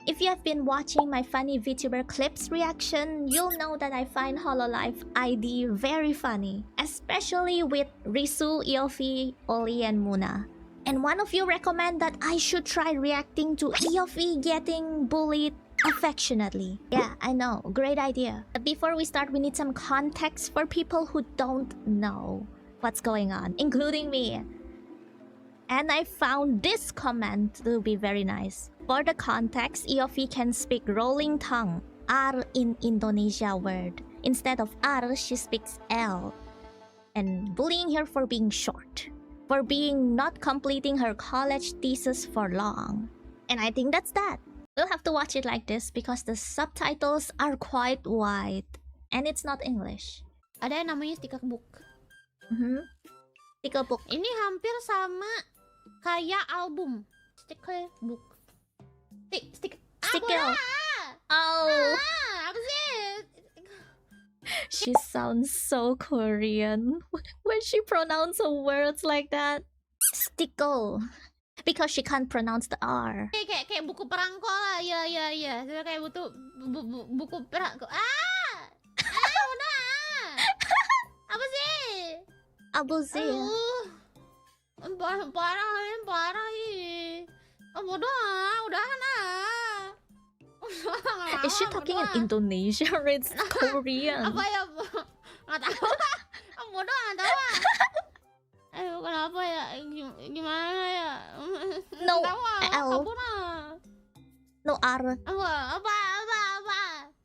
If you have been watching my funny VTuber clips reaction, you'll know that I find Hololive ID very funny, especially with Risu, Eofi, Oli, and Muna. And one of you recommend that I should try reacting to Eofi getting bullied affectionately. Yeah, I know, great idea. But before we start, we need some context for people who don't know what's going on, including me. And I found this comment to be very nice. For the context, Eofi can speak rolling tongue, R in Indonesia word. Instead of R, she speaks L. And bullying her for being short. For being not completing her college thesis for long. And I think that's that. We'll have to watch it like this because the subtitles are quite wide. And it's not English. Ada yang namanya sticker book. Sticker book. Ini hampir sama kayak album. Sticker book. Sticker. Oh. Apa sih? She sounds so Korean when she pronounces words like that. Stickle. Because she can't pronounce the R. Kayak buku perangko lah. Iya. Kayak buku perangko. Udah. Apa sih? Abuzir. Parah ini. Udahan ah. Is she talking in Indonesia or it's Korean? Apa ya? Nggak tahu lah. Bodoh nggak tahu lah. Ayo kenapa ya? Gimana ya? No L. Kabur ah. No R. Apa?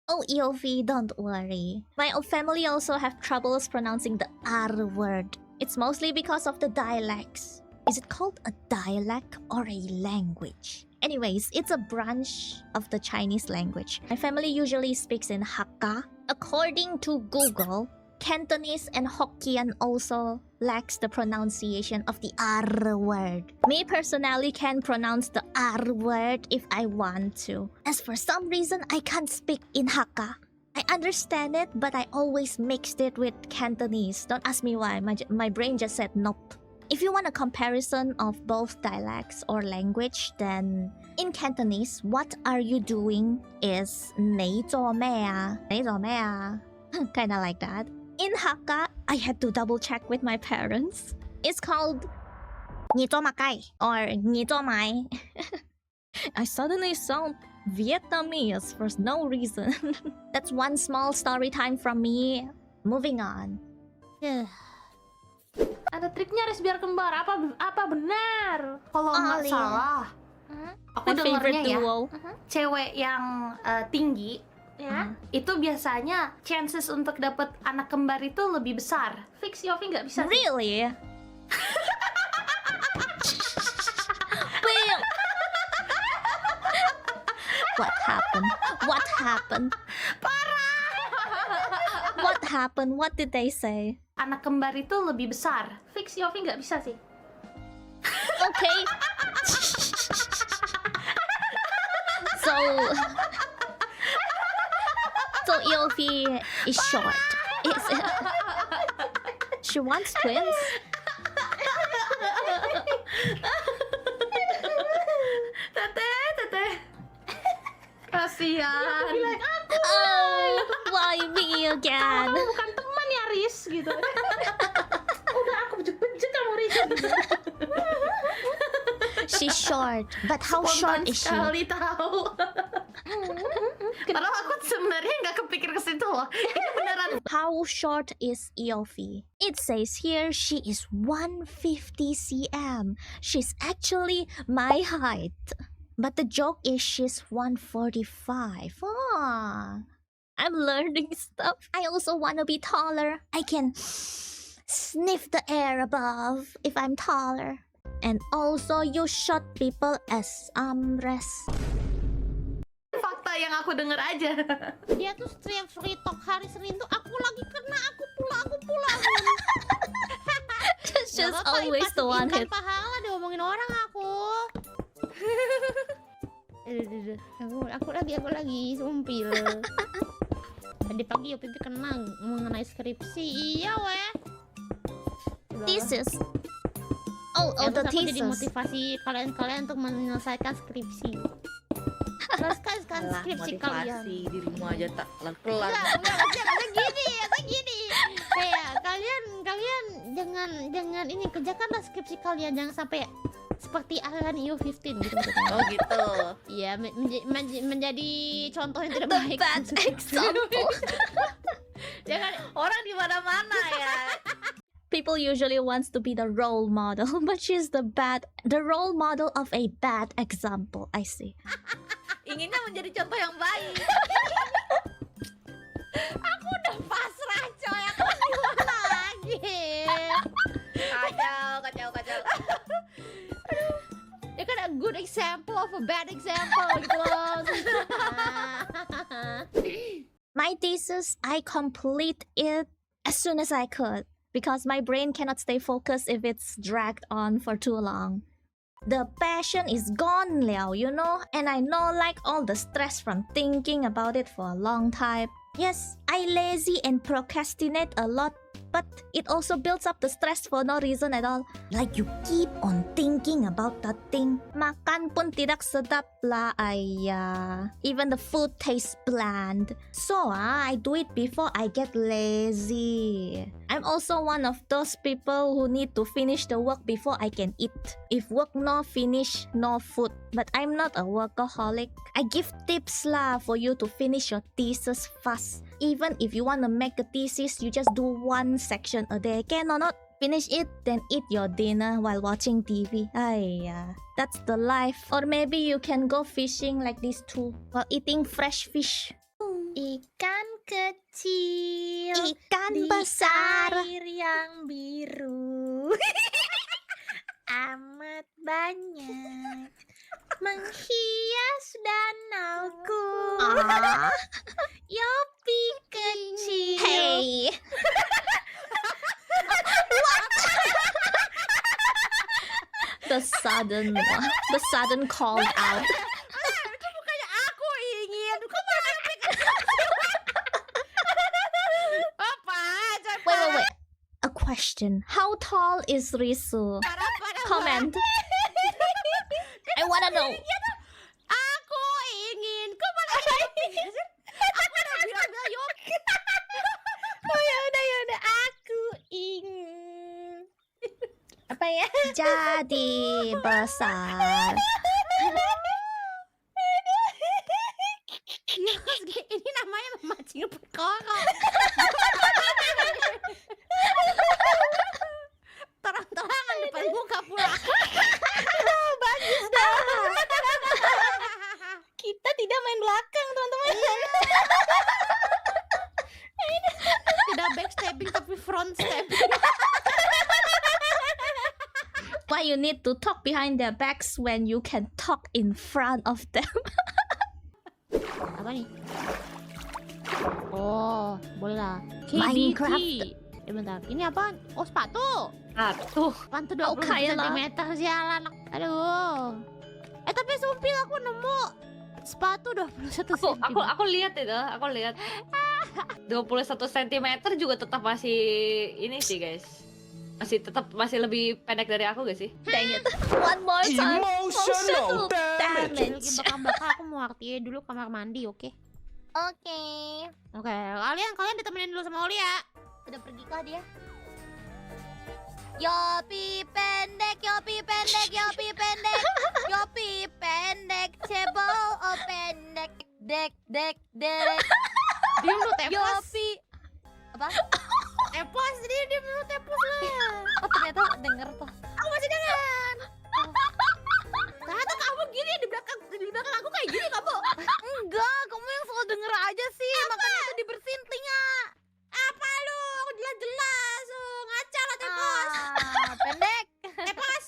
Oh, Eofi, don't worry. My family also have troubles pronouncing the R word. It's mostly because of the dialects. Is it called a dialect or a language? Anyways, it's a branch of the Chinese language. My family usually speaks in Hakka. According to Google, Cantonese and Hokkien also lacks the pronunciation of the R word. Me personally can pronounce the R word if I want to. As for some reason, I can't speak in Hakka. I understand it, but I always mixed it with Cantonese. Don't ask me why, my brain just said nope. If you want a comparison of both dialects or language, then in Cantonese, what are you doing is 你做咩啊? 你做咩啊? Kinda like that. In Hakka, I had to double check with my parents. It's called 你做乜雞 or 你做埋. I suddenly sound Vietnamese for no reason. That's one small story time from me. Moving on. Ada triknya Riz biar kembar. Apa benar? Kalau nggak salah, aku dengarnya ya, cewek yang tinggi ya, itu biasanya chances untuk dapat anak kembar itu lebih besar. Fix Yofi nggak bisa. Really? Well, What happened? Parah. What happened? What did they say? Anak kembar itu lebih besar. Fix Yofi nggak bisa sih. Okay. So Eofi is short. Is it? She wants twins? Teteh. Kasihan. Oh, why me again? Kamu bukan teman ya, Riz, gitu. Udah aku bejek-bejek kamu, Riz. She's short, but how short is she? Sekali tahu. Padahal aku sebenarnya nggak kepikir ke situ loh. Ini beneran. How short is Eofi? It says here she is 150 cm. She's actually my height. But the joke is she's 145. I'm learning stuff. I also want to be taller. I can sniff the air above if I'm taller. And also you shot people as armrest. Fakta yang aku denger aja. Dia tuh setiap free talk hari Senin tuh aku lagi kena, aku pulang. It's just always the one hit. Pahala diomongin orang aku. Aku lagi sumpil. Tadi pagi Yopi kena mengenai skripsi. Iya weh. Thesis. Oh, the aku jadi thesis. motivasi kalian untuk menyelesaikan skripsi. Teruskan Alah, skripsi motivasi kalian. dirimu aja tak kelar-kelar. Enggak gini. Kayak kalian jangan ini kerjakanlah skripsi kalian, jangan sampai seperti Alan EU15 gitu maksudnya. Oh gitu. Iya, menjadi contoh yang tidak The baik. bad example. Jangan Orang di mana-mana ya. People usually wants to be the role model, but she's the role model of a bad example. I see. Inginnya menjadi contoh yang baik. aku udah pasrah coy, aku gimana lagi? Kacau. Ya kan a good example of a bad example gitu loh. My thesis, I complete it as soon as I could because my brain cannot stay focused if it's dragged on for too long. The passion is gone, Liao, you know, and I know like all the stress from thinking about it for a long time. Yes, I lazy and procrastinate a lot, but it also builds up the stress for no reason at all. Like you keep on thinking about that thing. Makan pun tidak sedap lah, ayah. Even the food tastes bland. So I do it before I get lazy. I'm also one of those people who need to finish the work before I can eat. If work no finish, no food. But I'm not a workaholic. I give tips lah for you to finish your thesis fast. Even if you want to make a thesis, you just do one section a day. Can or not? Finish it, then eat your dinner while watching TV. Ayah, that's the life. Or maybe you can go fishing like these two while eating fresh fish. Ikan kecil Ikan di besar. air yang biru amat banyak menghias danauku. Ah, Yopi kecil. hey. The sudden call out. Itu bukannya aku ingin. Kok malah apa? Wait. A question. How tall is Risu? Comment. I wanna know. Aku ingin. Kok malah aku udah bilang yuk. Oh ya udah aku ingin. Apa ya? Jadi besar. Ini namanya memancing perkara. Terang-terangan depan muka pula. Bagus dah. Kita tidak main belakang, teman-teman. Tidak backstabbing tapi front stabbing. Why you need to talk behind their backs when you can talk in front of them? Apa nih? Oh, boleh lah. Minecraft. KBT. Bentar, ini apa? Oh, sepatu. Tuh. Sepatu Oh, 20 Kayla. cm, sialan. Aduh. Tapi sumpil aku nemu sepatu 21 cm. Aku lihat itu, aku lihat. 21 cm juga tetap masih ini sih, guys. Masih lebih pendek dari aku gak sih? Dang it. One more time. Emotional damage. damage. Bakal aku mau artinya dulu kamar mandi, oke? Oke. Oke, kalian ditemenin dulu sama Oli ya. Udah pergi kah dia? Yopi pendek, Yopi pendek, Yopi pendek, Yopi pendek, cebol, oh pendek, dek. Dia lu tepos. Yopi. Apa? Tepos, dia lu tepos lah. Oh ternyata denger tuh. Aku masih dengar. Ternyata kamu gini di belakang aku kayak gini kamu. Enggak, kamu yang selalu denger aja sih. Makanya itu dibersihin telinga. Apa lu? Aku jelas-jelas ngaca lah tepos. Pendek. Tepos.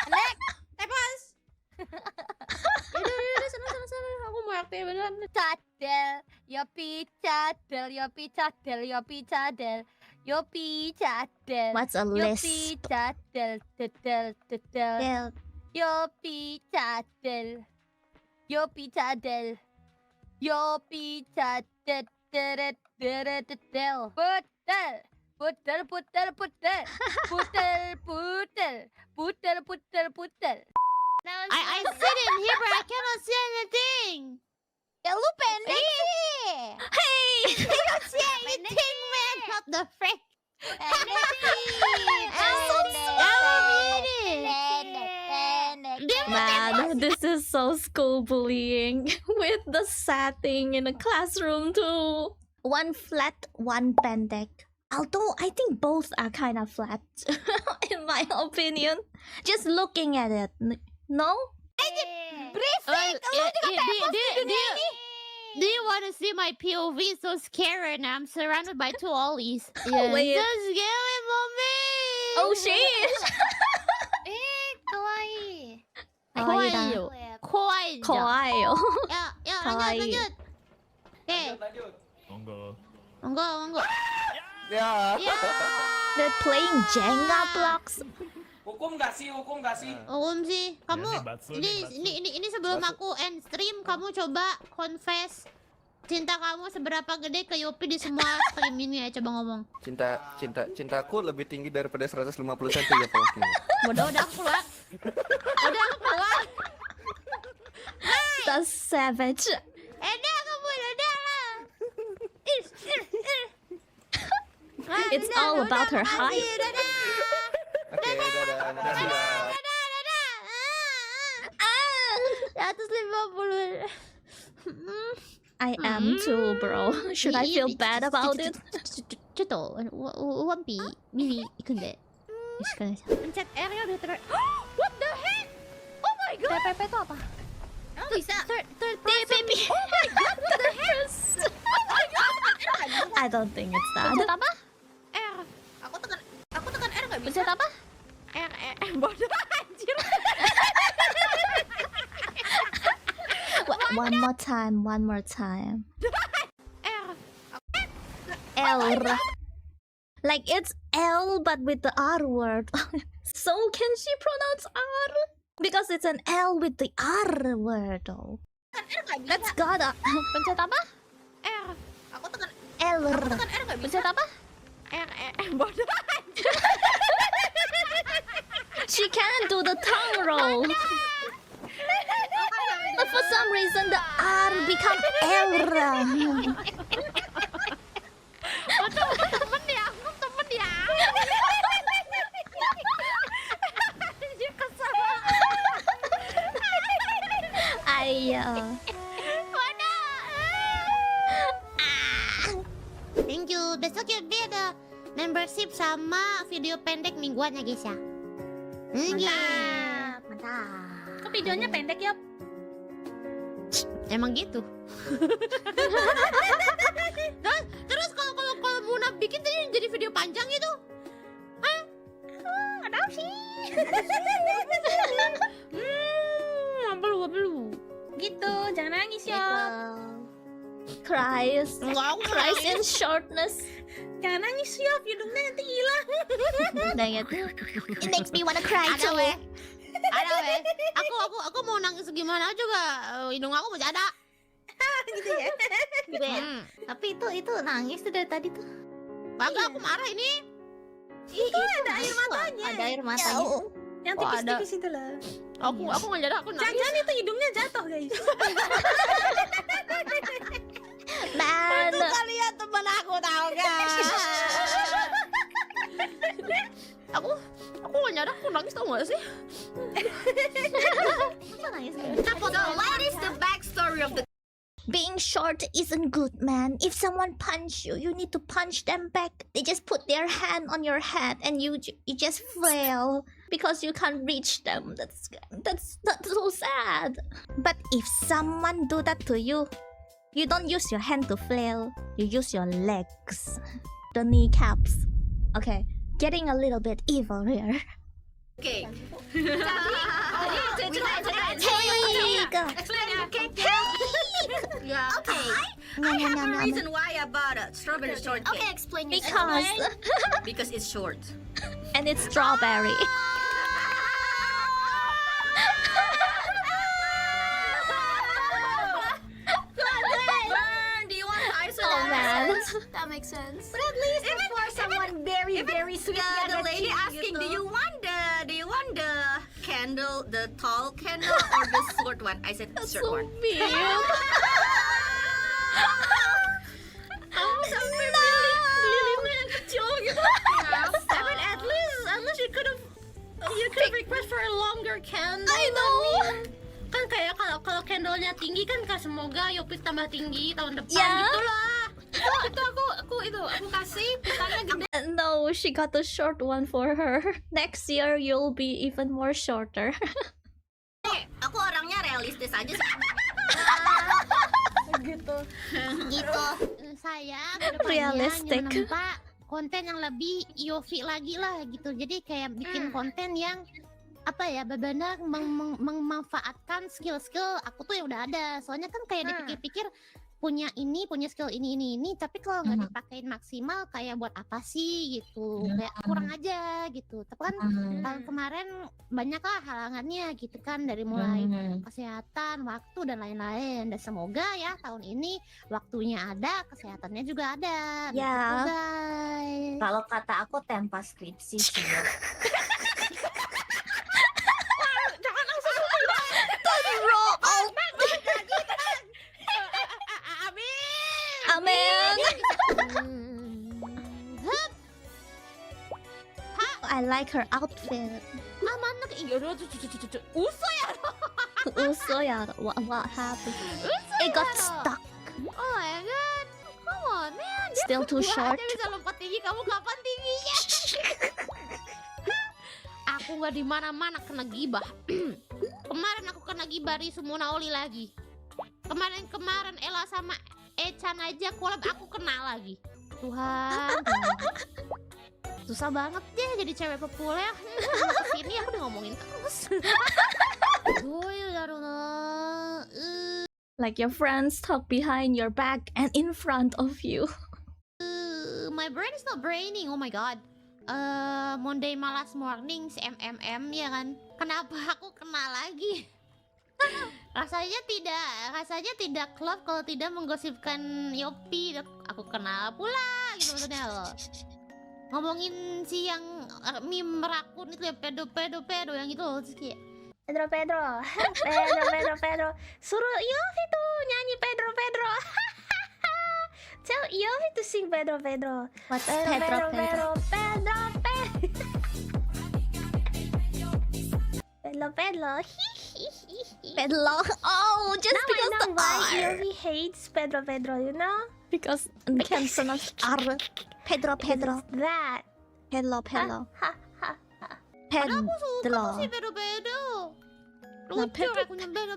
Pendek. Tepos. Udah, sana. Aku mau RT beneran. Cadel, Yopi cadel, Yopi cadel, Yopi cadel, Yopi cadel. What's a Yopi list? cadel, dedel. Del. Yopi cadel, Yopi cadel, Yopi cadel, dedel. Putel. I sit in here but I cannot see anything. Ya lu pendek sih. Hey, Cannot see anything, man. What the frick? man, this is so school bullying with the setting in the classroom too. One flat, one pendek. Although I think both are kind of flat, in my opinion. Just looking at it, no? Do you want to see my POV? So scary, and I'm surrounded by two ollies. Yeah. Wait. So scary, mommy. Oh shit! kawaii. Kawaii. Kawaii. Kawaii. Ya, Kawaii. lanjut. Oke. Monggo. Ya. They're playing Jenga blocks. Hukum gak sih? Om sih, kamu ini sebelum aku end stream, kamu coba confess cinta kamu seberapa gede ke Yopi di semua stream ini ya, coba ngomong. Cintaku lebih tinggi daripada 150 cm ya, Pak. Udah aku keluar. That's savage. Udah kamu udah lah. It's all about her height. Oke, dadah. 150. I am too, bro. Should I feel bad about it? ちょっとワンピ見に行くんで。よろしくお願いします。Pencet R ya udah ter. What the heck? Oh my god. TPP itu apa? Oh, bisa. Third Baby. Oh my god. What the heck? I don't think it's that. Pencet apa? R. Aku tekan R nggak bisa. Pencet apa? R. Bodoh anjir. One more time. R. L. Like it's L but with the R word. So can she pronounce R? Because it's an L with the R word though. That's gotta. Pencet apa? R. Aku tekan L. R nggak bisa. Pencet apa? R. Bodoh anjir. She can't do the tongue roll. But for some reason the R become L. Temen ya. Anjir kesel. Thank you. Besok ya dia ada membership sama video pendek mingguan ya guys ya. Mantap. Kok videonya pendek ya? Emang gitu. Terus kalau Muna bikin tadi jadi video panjang gitu. Hah? Ada sih. Belum. Gitu, jangan nangis ya. Cries in shortness. Jangan nangis ya, hidungnya nanti hilang. Dang it. It makes me wanna cry Ada too. weh. Aku mau nangis gimana juga hidung aku masih ada. Gitu ya. Gitu ya. Tapi itu nangis tuh dari tadi tuh. Kagak aku marah ini. Itu ada air matanya. Ada air matanya. Yang tipis-tipis itu lah. Aku nggak jadi aku nangis. Jangan itu hidungnya jatuh guys. Man. Kalian teman aku tahu gak? aku nggak nyadar aku nangis tau gak sih? Masa nangis? What is the backstory of the? Being short isn't good, man. If someone punch you, you need to punch them back. They just put their hand on your head and you just flail because you can't reach them. That's so sad. But if someone do that to you, you don't use your hand to flail. You use your legs, the kneecaps. Okay, getting a little bit evil here. Okay. Reason why I bought a strawberry shortcake. Okay, explain. Because it's short. And it's strawberry. Do you want ice Oh man. That makes sense. But at least it's for someone very sweet. Yeah, the lady asking, do you want the candle, the tall candle, or the short one? I said short one. Kamu sampai milih lilinnya yang kecil gitu. I mean, at least you could request for a longer candle. I know. Kan kayak kalau candlenya tinggi kan semoga Yopi tambah tinggi tahun depan Yeah. gitu lah. Itu aku kasih pitanya gede. No, she got the short one for her. Next year you'll be even more shorter. Aku orangnya realistis aja sih. Gitu. Saya kedepannya Realistic. menempa konten yang lebih Yofi lagi lah gitu. Jadi kayak bikin konten yang apa ya, benar-benar memanfaatkan skill-skill aku tuh yang udah ada. Soalnya kan kayak dipikir-pikir punya skill ini, tapi kalau nggak dipakein maksimal kayak buat apa sih gitu, kayak kurang aja gitu. Tapi kan tahun kemarin banyak lah halangannya gitu kan, dari mulai kesehatan, waktu dan lain-lain. Dan semoga ya tahun ini waktunya ada, kesehatannya juga ada. Ya. Gitu, guys. Kalau kata aku tempa skripsi sih. Amen. I like her outfit. Anak iya udah usah ya. Also, yeah, what happened? It got stuck. Oh my god, come on man. Dia Still too gua short. aja bisa lompat tinggi, kamu kapan tingginya? Aku nggak di mana-mana kena gibah. Kemarin aku kena gibah di Sumuna Oli lagi. Kemarin Ella sama Echan aja collab, aku kena lagi. Tuhan. Susah banget deh jadi cewek populer. Sini aku udah ngomongin terus. Like your friends talk behind your back and in front of you. My brain is not braining. Oh my god. Monday malas morning si MMM ya kan. Kenapa aku kena lagi? rasanya tidak klop kalau tidak menggosipkan Yopi. Aku kenal pula gitu maksudnya loh. Ngomongin si yang meme rakun itu ya, pedo yang itu loh, terus kayak Pedro suruh Yofi tuh nyanyi Pedro tell Yofi to sing Pedro. What's Pedro? Pedro. Oh, just because the R. Yofi hates Pedro, you know? Because we can pronounce R. Pedro. That. Pedro. Padahal aku suka Pedro. tuh si Pedro. Lucu Pedro. akunya Pedro.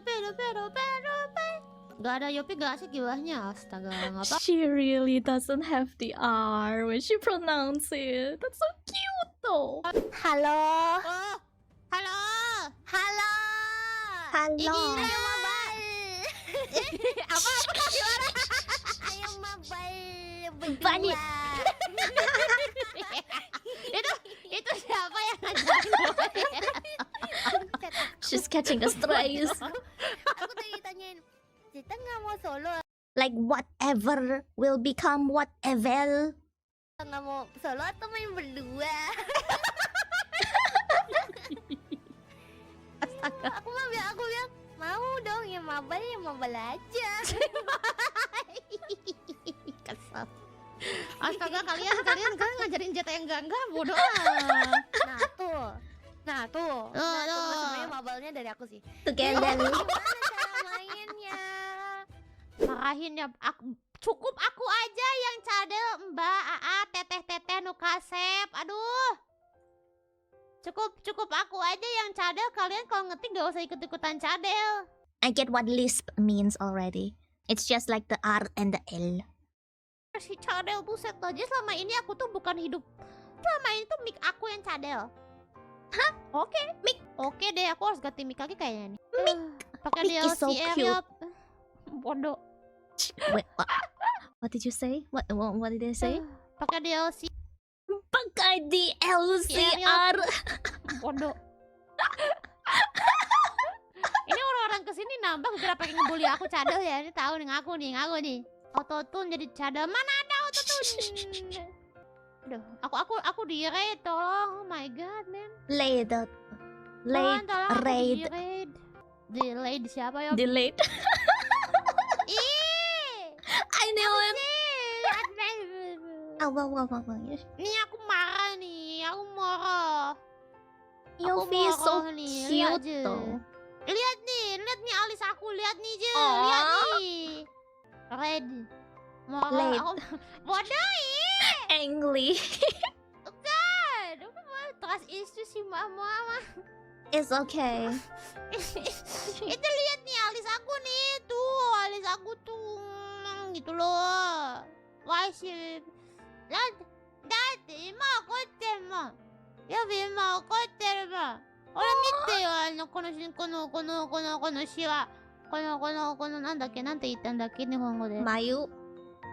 Gak ada Yopi gak asik gilahnya. Astaga, ngapa? She really doesn't have the R when she pronounce it. That's so cute though. Halo. Oh, halo. Halo. Ini mabal. Apa? Gimana? Ayo mabal. Banyak. Itu siapa yang ngajarin gue? She's catching a stress. Aku tadi tanyain, kita nggak mau solo? Like whatever will become whatever. Nggak mau solo atau main berdua? Aku bilang mau dong, ya mabal aja. Kesel. Astaga, kalian ngajarin Jeta yang enggak bodoh lah. Nah tuh. Sebenarnya mabalnya dari aku sih. Together. Gimana cara mainnya? Marahin ya, cukup aku aja yang cadel, Mbak Aa, teteh nukasep. Aduh. Cukup aku aja yang cadel, kalian kalau ngetik gak usah ikut-ikutan cadel. I get what lisp means already. It's just like the R and the L. Si cadel, buset aja, selama ini aku tuh bukan hidup. Selama ini tuh mic aku yang cadel. Hah? Oke, mic. Oke deh, aku harus ganti mic lagi kayaknya nih. Pakai Mic is so DLC cute. Bodoh. Wait, what did you say? What did they say? Pakai DLC. Pakai DLCR. Bodoh. Ini orang-orang kesini nambah gara pengen ngebully aku cadel ya. Ini tahu nih ngaku nih. Autotune jadi cadel. Mana ada autotune? Aduh, aku di rate tolong. Oh my god, man. Play the Late tolong aku raid. di-raid. Di-raid siapa ya? Delayed. Ih! I knew it. Sih. Apa. Nih aku marah nih, aku marah. Yofi is so marah nih, lihat cute je. though. Lihat nih alis aku, lihat nih Je, Aw. lihat nih. Red. Marah Late. aku. Bodoh Angry. kan. Aku mau trust isu si mama. It's okay. Itu lihat nih alis aku nih, tuh alis aku tuh gitu loh. Why sih? Dad,今怒ってるもん。やべ、今怒ってるもん。俺見てよ、このシワ。このなんだっけ、なんて言ったんだっけ、日本語で。 Mayu.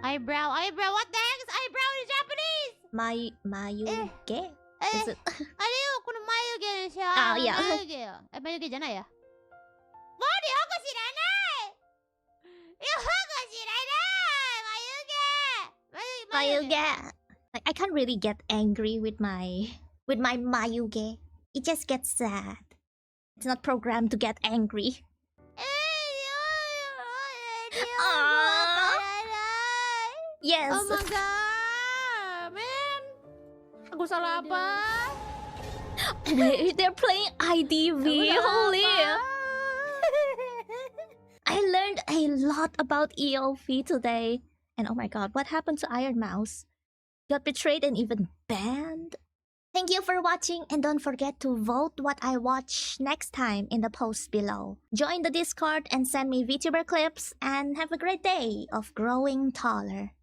eyebrow, what the heck is eyebrow in Japanese? Mayuge? Is it? あれよ、この眉毛のシワ。あいや眉毛よ。眉毛じゃないや。もうよく知らないよく知らない眉毛 Mayuge. Like I can't really get angry with my Mayuge. It just gets sad. It's not programmed to get angry. Yes. Oh my god, man. Aku salah apa? They're playing IDV. Holy. I learned a lot about EOV today. And oh my god, what happened to Iron Mouse? Got betrayed and even banned? Thank you for watching and don't forget to vote what I watch next time in the post below. Join the Discord and send me VTuber clips and have a great day of growing taller.